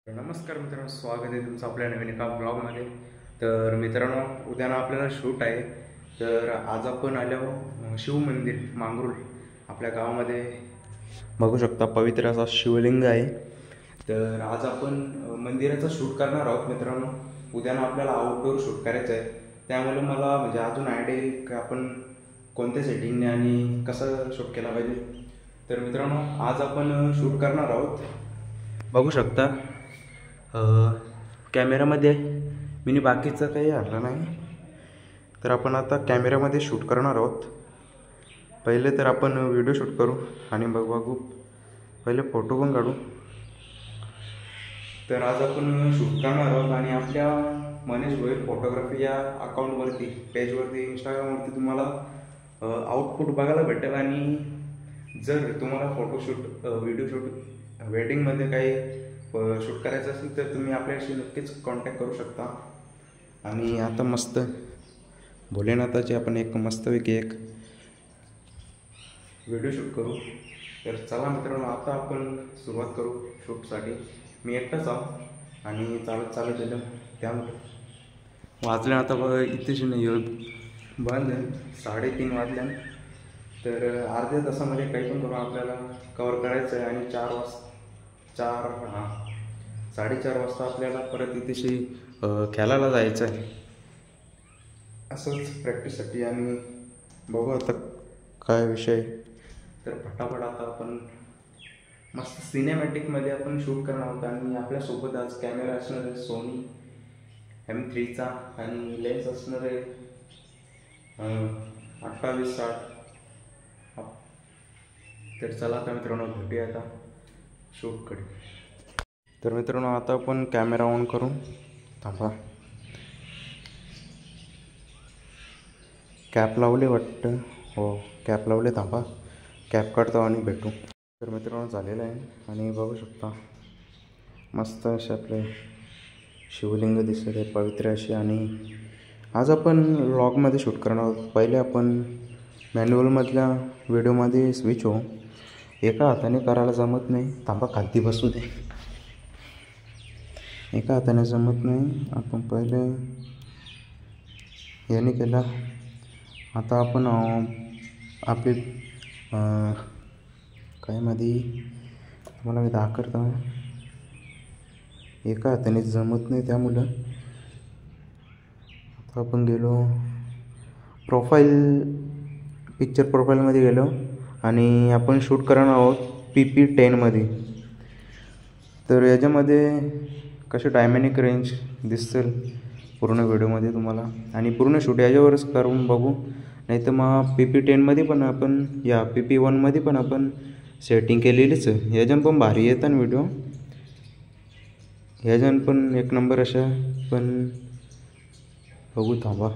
नमस्कार मित्रांनो, स्वागत आहे तुमचं आपल्या नवीन एका ब्लॉगमध्ये. तर मित्रांनो, उद्या ना आपल्याला शूट आहे. तर आज आपण आलो शिव मंदिर मांगरूळ आपल्या गावामध्ये. बघू शकता पवित्र असा शिवलिंग आहे. तर आज आपण मंदिराचं शूट करणार आहोत मित्रांनो. उद्या ना आपल्याला आउटडोर शूट करायचं आहे. त्यामुळे मला म्हणजे अजून आयडिया आहे की आपण कोणत्या सेटिंगने आणि कसं शूट केला पाहिजे. तर मित्रांनो, आज आपण शूट करणार आहोत. बघू शकता कॅमेरामध्ये मी बाकीचं काही आलं नाही. तर आपण आता कॅमेऱ्यामध्ये शूट करणार आहोत. पहिले तर आपण व्हिडिओ शूट करू आणि बघू पहिले फोटो पण काढू. तर आज आपण शूट करणार आहोत आणि आपल्या मनीष गोयल फोटोग्राफी या अकाउंटवरती पेजवरती इंस्टाग्रामवरती तुम्हाला आउटपुट बघायला भेटेल. आणि जर तुम्हाला फोटोशूट व्हिडिओ शूट वेडिंगमध्ये काही शूट करायचं असेल तर तुम्ही आपल्याशी नक्कीच कॉन्टॅक्ट करू शकता. आणि आता मस्त भोलेनाथाची आपण एक मस्तपैकी एक व्हिडिओ शूट करू. तर चला मित्रांनो, आता आपण सुरुवात करू शूटसाठी. मी एकटाच आहो आणि चालत गेलं त्यामुळे वाजल्या आता बघा इथेच नाही बंद 3:30 वाजल्या. तर अर्ध्या तासामध्ये काही पण करून आपल्याला कवर करायचं आहे. आणि 4:30 वाजता आपल्याला परत इथेशी खेळायला जायचं आहे असंच प्रॅक्टिससाठी. आणि बघू आता काय विषय. तर फटाफट आता आपण मस्त सिनेमॅटिकमध्ये आपण शूट करणार आहोत. आणि आपल्यासोबत आज कॅमेरा असणार आहे सोनी M3चा आणि लेन्स असणार आहे 28-60. तर चला आता मित्रांनो, भेटूया आता शूटकडे. तर मित्रांनो, आता आपण कॅमेरा ऑन करू. थांबा, कॅप लावले वाटतं. हो, कॅप लावले. थांबा, कॅप काढतो आणि भेटू. तर मित्रांनो, झालेलं आहे. आणि बघू शकता मस्त असे आपले शिवलिंग दिसत आहे पवित्र अशी. आणि आज आपण व्लॉगमध्ये शूट करणार आहोत. पहिले आपण मॅन्युअलमधल्या व्हिडिओमध्ये स्विच होऊ. एका हाताने करायला जमत नाही. थांबा, खाली बसू दे. एका हाताने जमत नाही. आपण पहिले याने केला. आता आपण आपली काय मध्ये मला मी दाखवतो. एका हाताने जमत नाही त्यामुळं आता आपण गेलो पिक्चर प्रोफाईलमध्ये गेलो आणि आपण शूट करणार आहोत PP10मध्ये. तर याच्यामध्ये कसे डायमॅनिक रेंज दिसेल पूर्ण व्हिडिओमध्ये तुम्हाला. आणि पूर्ण शूट याच्यावरच करून बघू. नाही तर मग PP10मध्ये पण आपण PP1मध्ये पण आपण सेटिंग केलेलीच आहे. याच्यानं पण भारी येतात व्हिडिओ. ह्याच्यानं पण एक नंबर अशा पण बघू. थांबा,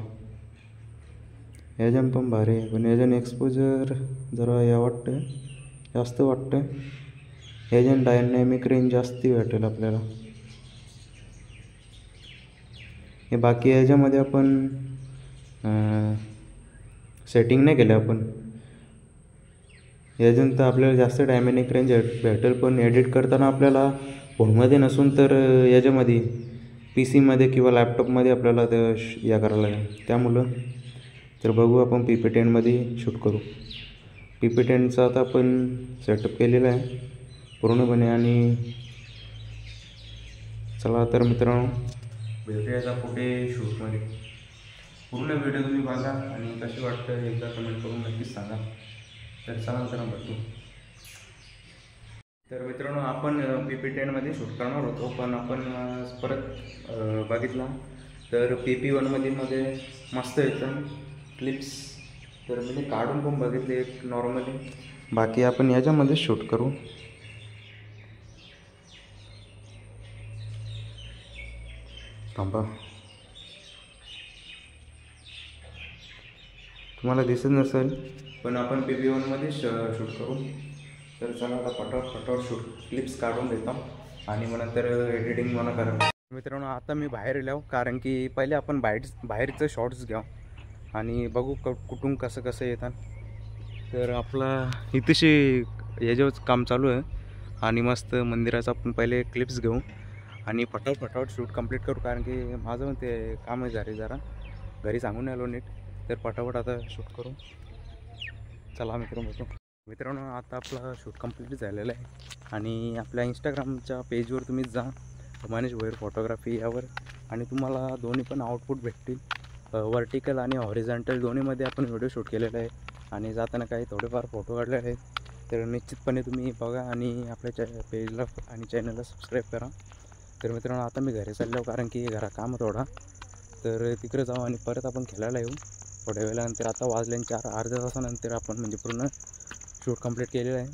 ह्याच्यानं पण भारी आहे. पण ह्याच्यानं एक्सपोजर जरा वाटतं जास्त वाटतं. ह्याच्यानं डायनॅमिक रेंज जास्ती भेटेल आपल्याला. हे बाकी ह्याच्यामध्ये आपण सेटिंग नाही केलं आपण. याच्यानं तर आपल्याला जास्त डायमॅनिक रेंज भेटेल. पण एडिट करताना आपल्याला फोनमध्ये नसून तर याच्यामध्ये PC मध्ये किंवा लॅपटॉपमध्ये आपल्याला ते करायला लागेल. त्यामुळं तर बघू आपण PP10मध्ये शूट करू. PP10चा आता आपण सेटअप केलेला आहे पूर्णपणे. आणि चला तर मित्रांनो, भेटूया पुढे शूटमध्ये. पूर्ण व्हिडिओ तुम्ही बघा आणि कशी वाटतं एकदा कमेंट करून नक्कीच सांगा. तर चला मित्रांनो, भेटू. तर मित्रांनो, आपण PP10मध्ये शूट करणार होतो. पण आपण परत बघितला तर PP1मध्ये मस्त येतं क्लिप्स. तर मी काढून पण बघितले एक नॉर्मली. बाकी आपण याच्यामध्ये शूट करू. थांबा, तुम्हाला दिसत नसेल पण आपण PP1मध्ये शूट करू. तर चला आता फटाफट शूट क्लिप्स काढून देतो आणि मग नंतर एडिटिंग मला करा. मित्रांनो, आता मी बाहेर येलो कारण की पहिले आपण बाहेरचं शॉर्ट्स घ्या आणि बघू कुठून कसं येतात. तर आपला इथेशी याच्यावर काम चालू आहे आणि मस्त मंदिराचं आपण पहिले क्लिप्स घेऊ आणि फटाफट शूट कंप्लीट करू, कारण की माझं पण ते काम आहे झाले जरा, घरी सांगून आलो नीट, तर फटाफट आता शूट करू. चला मित्रांनो आता आपला शूट कंप्लीट झालेला आहे आणि आपल्या इंस्टाग्रामच्या पेजवर तुम्ही जा, मनीष भोयर फोटोग्राफी यावर, आणि तुम्हाला दोन्ही पण आउटपुट भेटतील. वर्टिकल आणि हॉरिझॉन्टल दोन्हीमध्ये आपण व्हिडिओ शूट केलेला आहे आणि जाताना काही थोडेफार फोटो काढलेले आहेत. तर निश्चितपणे तुम्ही बघा आणि आपल्या पेजला आणि चॅनलला सबस्क्राईब करा. तर मित्रांनो आता मी घरी चाललो, कारण की घरा काम थोडा, तर तिकडे जाऊ आणि परत आपण खेळायला येऊ थोड्या वेळानंतर. आता वाजल्यानंतर अर्ध्या तासानंतर आपण म्हणजे पूर्ण शूट कंप्लीट केलेलं आहे.